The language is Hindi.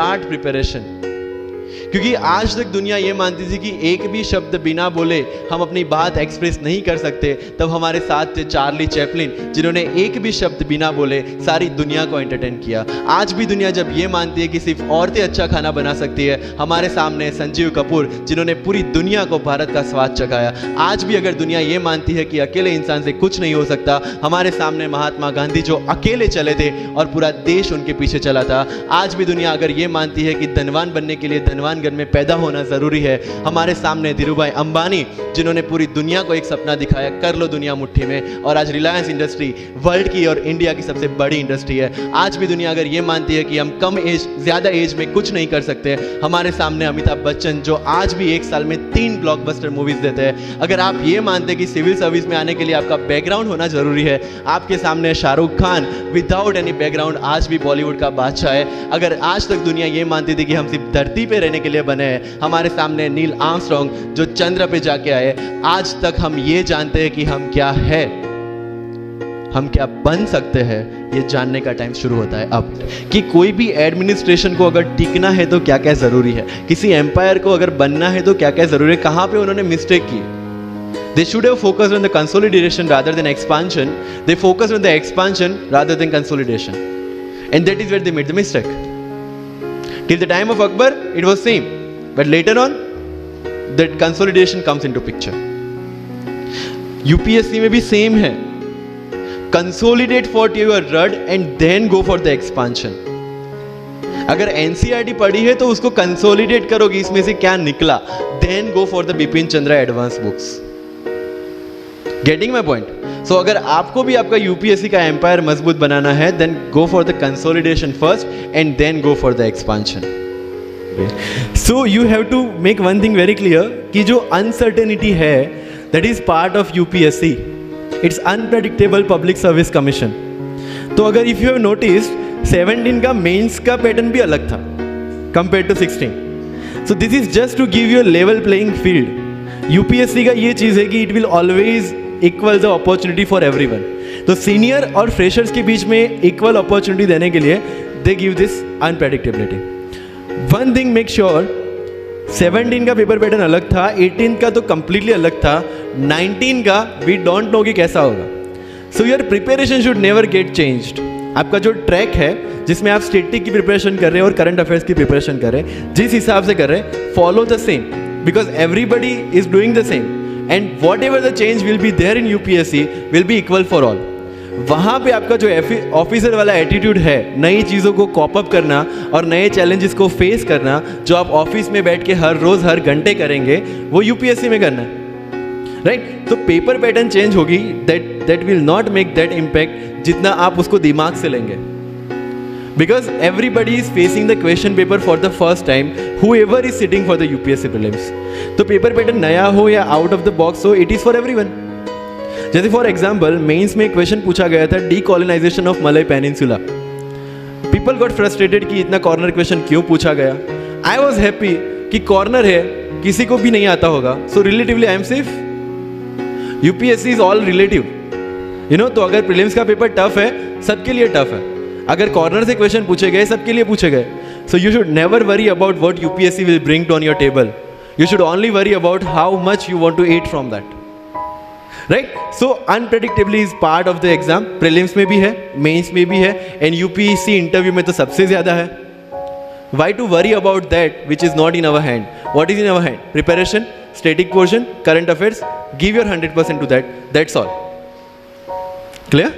Start preparation. क्योंकि आज तक दुनिया ये मानती थी कि एक भी शब्द बिना बोले हम अपनी बात एक्सप्रेस नहीं कर सकते। तब हमारे साथ थे चार्ली चैपलिन, जिन्होंने एक भी शब्द बिना बोले सारी दुनिया को एंटरटेन किया। आज भी दुनिया जब ये मानती है कि सिर्फ औरतें अच्छा खाना बना सकती है, हमारे सामने संजीव कपूर, जिन्होंने पूरी दुनिया को भारत का स्वाद चखाया। आज भी अगर दुनिया ये मानती है कि अकेले इंसान से कुछ नहीं हो सकता, हमारे सामने महात्मा गांधी, जो अकेले चले थे और पूरा देश उनके पीछे चला था। आज भी दुनिया अगर ये मानती है कि धनवान बनने के लिए धनवान घर में पैदा होना जरूरी है, हमारे सामने धीरूभाई अंबानी, जिन्होंने पूरी दुनिया को एक सपना दिखाया, कर लो दुनिया मुट्ठी में, और आज रिलायंस इंडस्ट्री वर्ल्ड की और इंडिया की सबसे बड़ी इंडस्ट्री है। आज भी दुनिया अगर ये मानती है कि हम कम एज ज्यादा एज में कुछ नहीं कर सकते, हमारे सामने अमिताभ बच्चन, जो आज भी एक साल में 3 ब्लॉकबस्टर मूवीज देते हैं। अगर आप ये मानते हैं कि सिविल सर्विस में आने के लिए आपका बैकग्राउंड होना जरूरी है, आपके सामने Shahrukh Khan without any background आज भी बॉलीवुड का बादशाह है। अगर आज तक दुनिया ये मानती थी कि हम सिर्फ धरती पे रहने के लिए बने हैं, हमारे सामने नील आर्मस्ट्रॉन्ग, जो चंद्र पे जाके आए। आज तक हम ये जानते हैं कि हम क्या है, हम क्या बन सकते हैं, ये जानने का टाइम शुरू होता है अब। कि कोई भी एडमिनिस्ट्रेशन को अगर टिकना है तो क्या क्या जरूरी है, किसी एम्पायर को अगर बनना है तो क्या क्या जरूरी है, कहां पे उन्होंने मिस्टेक की। They should have focused on the consolidation rather than expansion. They focused on the expansion rather than consolidation, and that is where they made the mistake. Till the time of Akbar, it was same, but later on, that consolidation comes into picture. UPSC में भी same है. Consolidate what you are read and then go for the expansion. अगर NCERT पढ़ी है तो उसको कंसोलिडेट करोगे, इसमें से क्या निकला, then go for the Bipin Chandra advance books. Getting my point? So अगर आपको भी आपका यूपीएससी का एम्पायर मजबूत बनाना है, then go for the consolidation first and then go for the expansion. So you have to make one thing very clear कि जो अनसर्टेनिटी है, that is part of UPSC. It's unpredictable public service commission. तो अगर इफ यू हैव नोटिस्ड 17 का मेंस का पैटर्न भी अलग था compare to 16। So this is just to give you level playing field. UPSC का ये चीज है कि it will always equal the opportunity for everyone. तो सीनियर और फ्रेशर्स के बीच में इक्वल अपॉर्चुनिटी देने के लिए they give this unpredictability. One thing make sure, 17 का पेपर पैटर्न अलग था, 18 का तो कंप्लीटली अलग था, 19 का वी डोंट नो कि कैसा होगा। So your preparation should never get changed. आपका जो ट्रैक है जिसमें आप स्टैटिक की प्रिपरेशन कर रहे हैं और करंट अफेयर्स की प्रिपरेशन कर रहे हैं, जिस हिसाब से कर रहे हैं, follow the same, because everybody is doing the same and whatever the change will be there in UPSC will be equal for all. वहाँ पे आपका जो ऑफिसर वाला एटीट्यूड है, नई चीज़ों को कॉप अप करना और नए चैलेंजेस को फेस करना, जो आप ऑफिस में बैठ के हर रोज़ हर घंटे करेंगे, वो यूपीएससी में करना है, राइट? तो पेपर पैटर्न चेंज होगी, that will not make that impact जितना आप उसको दिमाग से लेंगे, because everybody is facing the question paper for the first time, whoever is sitting for the UPSC prelims। तो पेपर पैटर्न नया हो या आउट ऑफ द बॉक्स हो, इट इज फॉर एवरीवन। जैसे फॉर एग्जाम्पल मेंस में क्वेश्चन पूछा गया था decolonisation of Malay peninsula. People got frustrated कि इतना कॉर्नर क्वेश्चन क्यों पूछा गया। आई वॉज हैप्पी कि कॉर्नर है, किसी को भी नहीं आता होगा, so relatively I am safe. UPSC is all relative, you know. तो अगर प्रीलिम्स का पेपर टफ है, सबके लिए टफ है। अगर कॉर्नर से क्वेश्चन पूछे गए, सबके लिए पूछे गए। So you should never worry about what UPSC will bring on your table. You should only worry about how much you want to eat from that. Right? So unpredictably is part of the exam. Prelims में भी है, mains में भी है, and UPSC interview में तो सबसे ज़्यादा है. Why to worry about that which is not in our hand? What is in our hand? Preparation, static portion, current affairs. Give your 100% to that. That's all. Clear?